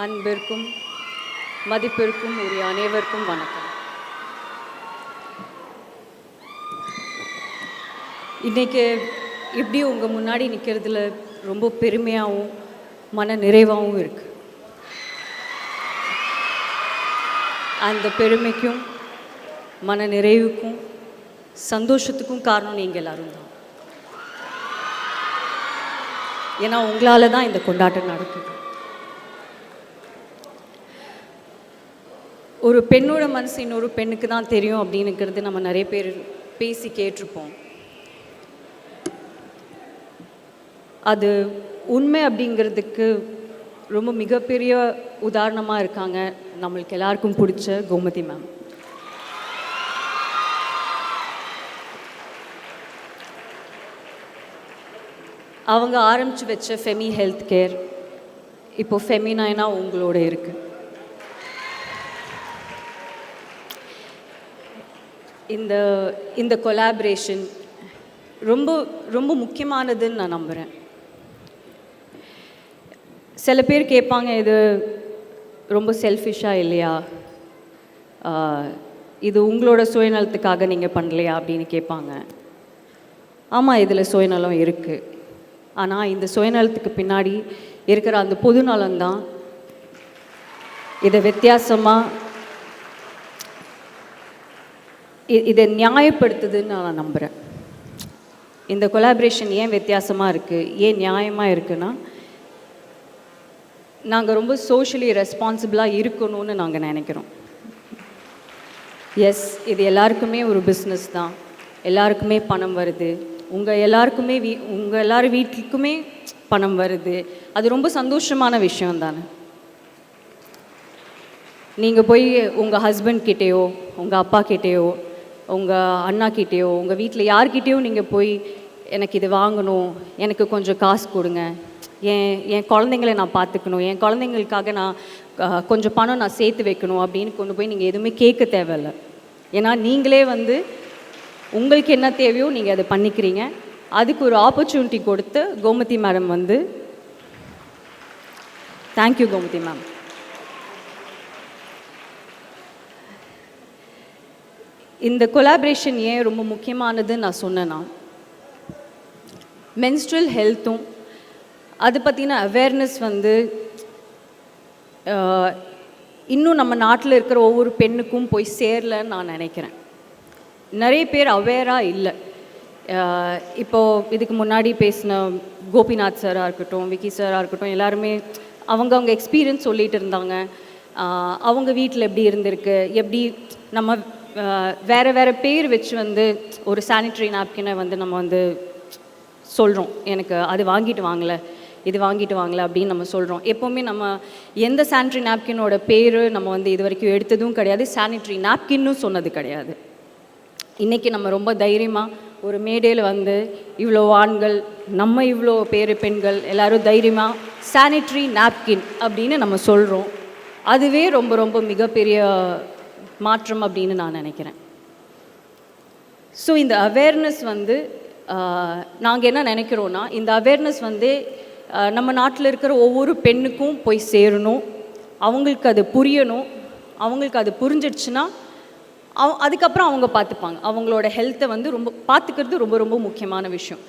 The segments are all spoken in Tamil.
அன்பிற்கும் மதிப்பிற்கும் உரிய அனைவருக்கும் வணக்கம். இன்றைக்கி இப்படி உங்கள் முன்னாடி நிற்கிறதுல ரொம்ப பெருமையாகவும் மன நிறைவாகவும் இருக்குது. அந்த பெருமைக்கும் மன நிறைவுக்கும் சந்தோஷத்துக்கும் காரணம் நீங்கள் எல்லாரும் தான். ஏன்னா உங்களால் தான் இந்த கொண்டாட்டம் நடக்குது. ஒரு பெண்ணோட மனசு இன்னொரு பெண்ணுக்கு தான் தெரியும் அப்படின்னுக்கிறது நம்ம நிறைய பேர் பேசி கேட்டிருப்போம். அது உண்மை அப்படிங்கிறதுக்கு ரொம்ப மிகப்பெரிய உதாரணமாக இருக்காங்க நம்மளுக்கு எல்லாருக்கும் பிடிச்ச கோமதி மேம். அவங்க ஆரம்பித்து வச்ச ஃபெமி ஹெல்த் கேர் இப்போது ஃபெமினைனாக உங்களோட இருக்குது. இந்த கொலாபரேஷன் ரொம்ப ரொம்ப முக்கியமானதுன்னு நான் நம்புகிறேன். சில பேர் கேட்பாங்க, இது ரொம்ப செல்ஃபிஷாக இல்லையா, இது உங்களோட சுயநலத்துக்காக நீங்கள் பண்ணலையா அப்படின்னு கேட்பாங்க. ஆமாம், இதில் சுயநலம் இருக்குது. ஆனால் இந்த சுயநலத்துக்கு பின்னாடி இருக்கிற அந்த பொதுநலம்தான் இதை வித்தியாசமாக இதை நியாயப்படுத்துதுன்னு நான் நம்புகிறேன். இந்த கொலாபரேஷன் ஏன் வித்தியாசமாக இருக்குது, ஏன் நியாயமாக இருக்குன்னா, நாங்கள் ரொம்ப சோஷியலி ரெஸ்பான்சிபிளாக இருக்கணும்னு நாங்கள் நினைக்கிறோம். எஸ், இது எல்லாருக்குமே ஒரு பிஸ்னஸ் தான், எல்லாருக்குமே பணம் வருது, உங்கள் எல்லார் வீட்டுக்குமே பணம் வருது. அது ரொம்ப சந்தோஷமான விஷயம் தானே. நீங்கள் போய் உங்கள் ஹஸ்பண்ட் கிட்டேயோ, உங்கள் அப்பா கிட்டேயோ, உங்கள் அண்ணா கிட்டேயோ, உங்கள் வீட்டில் யார்கிட்டேயோ நீங்கள் போய் எனக்கு இது வாங்கணும், எனக்கு கொஞ்சம் காசு கொடுங்க, என் குழந்தைங்களை நான் பார்த்துக்கணும், என் குழந்தைங்களுக்காக நான் கொஞ்சம் பணம் நான் சேர்த்து வைக்கணும் அப்படின்னு கொண்டு போய் நீங்கள் எதுவுமே கேட்க தேவையில்லை. ஏன்னா நீங்களே உங்களுக்கு என்ன தேவையோ நீங்கள் அதை பண்ணிக்கிறீங்க. அதுக்கு ஒரு ஆப்பர்ச்சுனிட்டி கொடுத்து Gomathi madam thank you Gomathi ma'am. இந்த கொலாபரேஷன் ஏன் ரொம்ப முக்கியமானதுன்னு நான் சொன்னேன்னா, மென்ஸ்ட்ரல் ஹெல்த்தும் அது பற்றின அவேர்னஸ் இன்னும் நம்ம நாட்டில் இருக்கிற ஒவ்வொரு பெண்ணுக்கும் போய் சேரலன்னு நான் நினைக்கிறேன். நிறைய பேர் அவேராக இல்லை. இப்போது இதுக்கு முன்னாடி பேசின கோபிநாத் சாராக இருக்கட்டும், விக்கி சாராக இருக்கட்டும், எல்லாருமே அவங்க எக்ஸ்பீரியன்ஸ் சொல்லிகிட்டு இருந்தாங்க. அவங்க வீட்டில் எப்படி இருந்திருக்கு, எப்படி நம்ம வேறு பேர் வச்சு ஒரு சானிட்ரி நாப்கினை நம்ம சொல்கிறோம், எனக்கு அது வாங்கிட்டு வாங்கலை, இது வாங்கிட்டு வாங்கலை அப்படின்னு நம்ம சொல்கிறோம். எப்போவுமே நம்ம எந்த சானிட்ரி நாப்கினோட பேர் நம்ம இது வரைக்கும் எடுத்ததும் கிடையாது, சானிட்ரி நாப்கின்னு சொன்னது கிடையாது. இன்றைக்கி நம்ம ரொம்ப தைரியமாக ஒரு மேடையில் இவ்வளோ ஆண்கள், நம்ம இவ்வளோ பெண்கள் எல்லோரும் தைரியமாக சானிட்ரி நாப்கின் அப்படின்னு நம்ம சொல்கிறோம். அதுவே ரொம்ப ரொம்ப மிகப்பெரிய மாற்றம் அப்படின்னு நான் நினைக்கிறேன். ஸோ இந்த அவேர்னஸ் நாங்கள் என்ன நினைக்கிறோன்னா, இந்த அவேர்னஸ் நம்ம நாட்டில் இருக்கிற ஒவ்வொரு பெண்ணுக்கும் போய் சேரணும், அவங்களுக்கு அது புரியணும். அவங்களுக்கு அது புரிஞ்சிடுச்சுன்னா அதுக்கப்புறம் அவங்க பார்த்துப்பாங்க. அவங்களோட ஹெல்த்தை ரொம்ப பார்த்துக்கிறது ரொம்ப ரொம்ப முக்கியமான விஷயம்.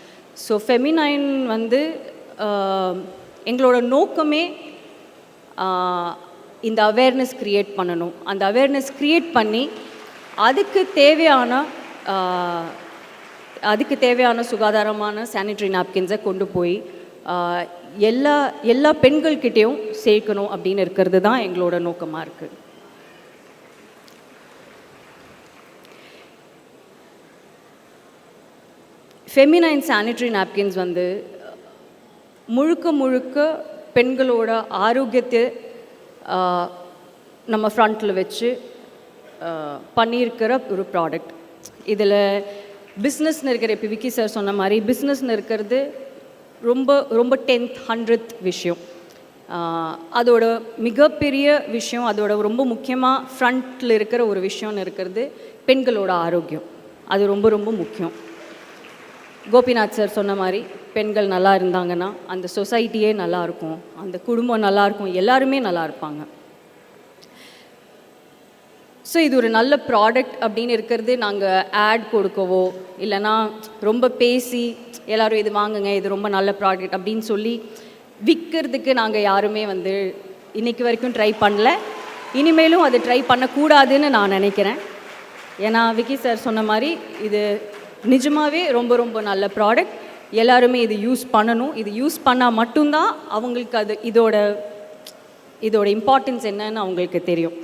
ஸோ ஃபெமினைன் எங்களோட நோக்கமே இந்த அவேர்னஸ் க்ரியேட் பண்ணணும். அந்த அவேர்னஸ் க்ரியேட் பண்ணி அதுக்கு தேவையான சுகாதாரமான சானிட்ரி நாப்கின்ஸை கொண்டு போய் எல்லா பெண்கள்கிட்டையும் சேர்க்கணும் அப்படின்னு இருக்கிறது தான் எங்களோட நோக்கமாக இருக்குது. ஃபெமினைன் சானிட்ரி நாப்கின்ஸ் முழுக்க பெண்களோட ஆரோக்கியத்தை நம்ம ஃப்ரண்ட்டில் வச்சு பண்ணியிருக்கிற ஒரு ப்ராடக்ட். இதில் பிஸ்னஸ்ன்னு இருக்கிற, இப்போ விக்கி சார் சொன்ன மாதிரி பிஸ்னஸ்ன்னு இருக்கிறது ரொம்ப ரொம்ப 10th 100th விஷயம். அதோட மிகப்பெரிய விஷயம், அதோட ரொம்ப முக்கியமாக ஃப்ரண்ட்டில் இருக்கிற ஒரு விஷயம்னு இருக்கிறது பெண்களோட ஆரோக்கியம். அது ரொம்ப ரொம்ப முக்கியம். கோபிநாத் சார் சொன்ன மாதிரி பெண்கள் நல்லா இருந்தாங்கன்னா அந்த சொசைட்டியே நல்லாயிருக்கும், அந்த குடும்பம் நல்லாயிருக்கும், எல்லாருமே நல்லா இருப்பாங்க. ஸோ இது ஒரு நல்ல ப்ராடக்ட் அப்படின்னு இருக்கிறது நாங்கள் ஆட் கொடுக்கவோ இல்லைனா ரொம்ப பேசி எல்லோரும் இது வாங்குங்க, இது ரொம்ப நல்ல ப்ராடக்ட் அப்படின்னு சொல்லி விற்கிறதுக்கு நாங்கள் யாருமே வந்து இன்றைக்கி வரைக்கும் ட்ரை பண்ணல. இனிமேலும் அது ட்ரை பண்ணக்கூடாதுன்னு நான் நினைக்கிறேன். ஏன்னா விக்கி சார் சொன்ன மாதிரி இது நிஜமாகவே ரொம்ப ரொம்ப நல்ல ப்ராடக்ட். எல்லாருமே இது யூஸ் பண்ணணும். இது யூஸ் பண்ணால் மட்டும்தான் அவங்களுக்கு அது இதோட இம்பார்ட்டன்ஸ் என்னன்னு அவங்களுக்கு தெரியும்.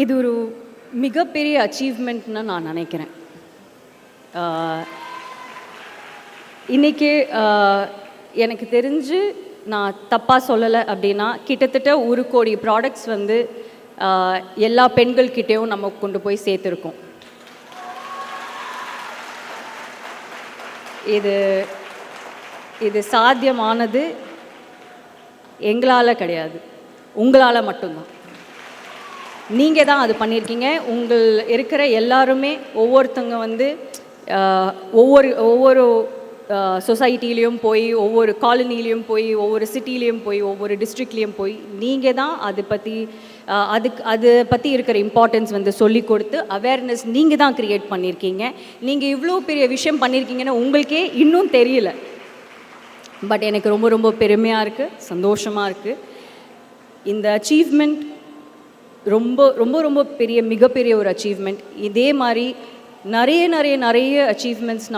இது ஒரு மிகப்பெரிய அச்சீவ்மெண்ட்னு நான் நினைக்கிறேன். இன்றைக்கி எனக்கு தெரிஞ்சு நான் தப்பாக சொல்லலை அப்படின்னா கிட்டத்தட்ட 1 கோடி ப்ராடக்ட்ஸ் வந்து எல்லா பெண்கள்கிட்டையும் நம்ம கொண்டு போய் சேர்த்துருக்கோம். இது சாத்தியமானது எங்களால் கிடையாது, உங்களால் மட்டும்தான். நீங்கள் தான் அது பண்ணியிருக்கீங்க. உங்கள் இருக்கிற எல்லாருமே ஒவ்வொருத்தங்க வந்து ஒவ்வொரு சொசைட்டிலையும் போய், ஒவ்வொரு காலனிலையும் போய், ஒவ்வொரு சிட்டிலையும் போய், ஒவ்வொரு டிஸ்ட்ரிக்ட்லேயும் போய் நீங்கள் தான் அதை பற்றி இருக்கிற இம்பார்ட்டன்ஸ் வந்து சொல்லி கொடுத்து அவேர்னஸ் நீங்கள் தான் க்ரியேட் பண்ணியிருக்கீங்க. நீங்கள் இவ்வளோ பெரிய விஷயம் பண்ணியிருக்கீங்கன்னு உங்களுக்கே இன்னும் தெரியல. பட் எனக்கு ரொம்ப ரொம்ப பெருமையாக இருக்குது, சந்தோஷமாக இருக்குது. இந்த அச்சீவ்மெண்ட் ரொம்ப ரொம்ப ரொம்ப மிகப்பெரிய ஒரு அச்சீவ்மெண்ட். இதே மாதிரி நிறைய அச்சீவ்மெண்ட்ஸ்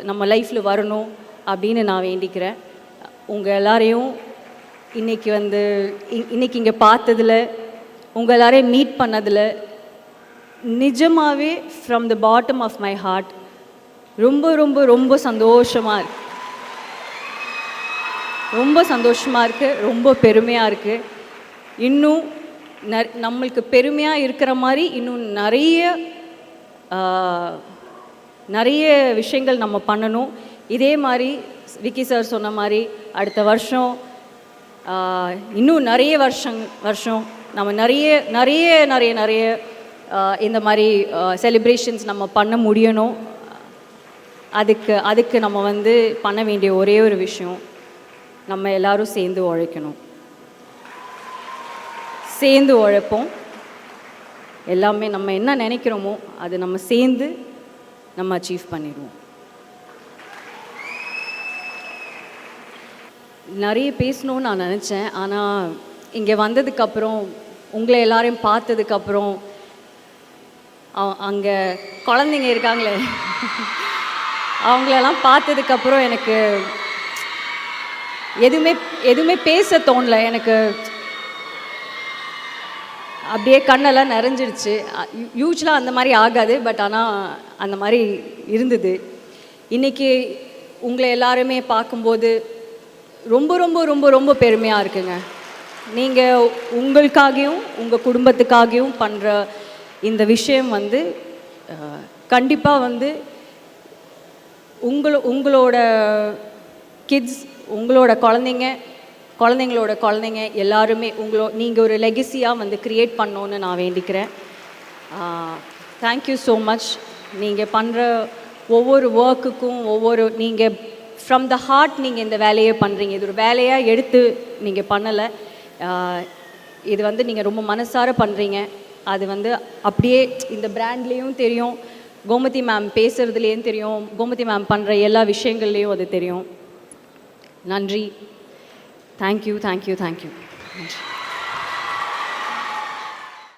நம்ம லைஃப்பில் வரணும் அப்படின்னு நான் வேண்டிக்கிறேன். உங்கள் எல்லாரையும் இன்றைக்கி இங்கே பார்த்ததில், உங்கள் எல்லாரையும் மீட் பண்ணதில் நிஜமாகவே from the bottom of my heart ரொம்ப ரொம்ப ரொம்ப சந்தோஷமாக இருக்குது. ரொம்ப சந்தோஷமாக இருக்குது, ரொம்ப பெருமையாக இருக்குது. இன்னும் நம்மளுக்கு பெருமையாக இருக்கிற மாதிரி இன்னும் நிறைய விஷயங்கள் நம்ம பண்ணணும். இதே மாதிரி விக்கி சார் சொன்ன மாதிரி அடுத்த வருஷம் இன்னும் நிறைய வருஷம் நம்ம நிறைய இந்த மாதிரி செலிப்ரேஷன்ஸ் நம்ம பண்ண முடியணும். அதுக்கு நம்ம வந்து பண்ண வேண்டிய ஒரே ஒரு விஷயம், நம்ம எல்லோரும் சேர்ந்து உழைக்கணும். சேர்ந்து உழைப்போம். எல்லாமே நம்ம என்ன நினைக்கிறோமோ அது நம்ம சேர்ந்து நம்ம அச்சீவ் பண்ணிடுவோம். நிறைய பேசணும்னு நான் நினச்சேன். ஆனால் இங்கே வந்ததுக்கப்புறம், உங்களை எல்லாரையும் பார்த்ததுக்கப்புறம், அங்கே குழந்தைங்க இருக்காங்களே அவங்களெல்லாம் பார்த்ததுக்கப்புறம் எனக்கு எதுவுமே பேச தோணலை. எனக்கு அப்படியே கண்ணெல்லாம் நிறைஞ்சிடுச்சு. யூஸ்வலாக அந்த மாதிரி ஆகாது, பட் ஆனால் அந்த மாதிரி இருந்தது. இன்றைக்கி உங்களை எல்லாருமே பார்க்கும்போது ரொம்ப ரொம்ப ரொம்ப ரொம்ப பெருமையாக இருக்குங்க. நீங்கள் உங்களுக்காகவும் உங்கள் குடும்பத்துக்காகவும் பண்ணுற இந்த விஷயம் வந்து கண்டிப்பாக வந்து உங்களோட கிட்ஸ், உங்களோட குழந்தைங்களோட குழந்தைங்க எல்லாருமே நீங்கள் ஒரு லெகசியாக வந்து க்ரியேட் பண்ணோன்னு நான் வேண்டிக்கிறேன். Thank you so much. நீங்கள் பண்ணுற ஒவ்வொரு ஒர்க்குக்கும் நீங்கள் ஃப்ரம் த ஹார்ட் நீங்கள் இந்த வேலையை பண்ணுறீங்க. இது ஒரு வேலையாக எடுத்து நீங்கள் பண்ணலை. இது வந்து நீங்கள் ரொம்ப மனசார பண்ணுறீங்க. அது வந்து அப்படியே இந்த பிராண்ட்லேயும் தெரியும், கோமதி மேம் பேசுகிறதுலேயும் தெரியும், கோமதி மேம் பண்ணுற எல்லா விஷயங்கள்லேயும் அது தெரியும். நன்றி. தேங்க்யூ.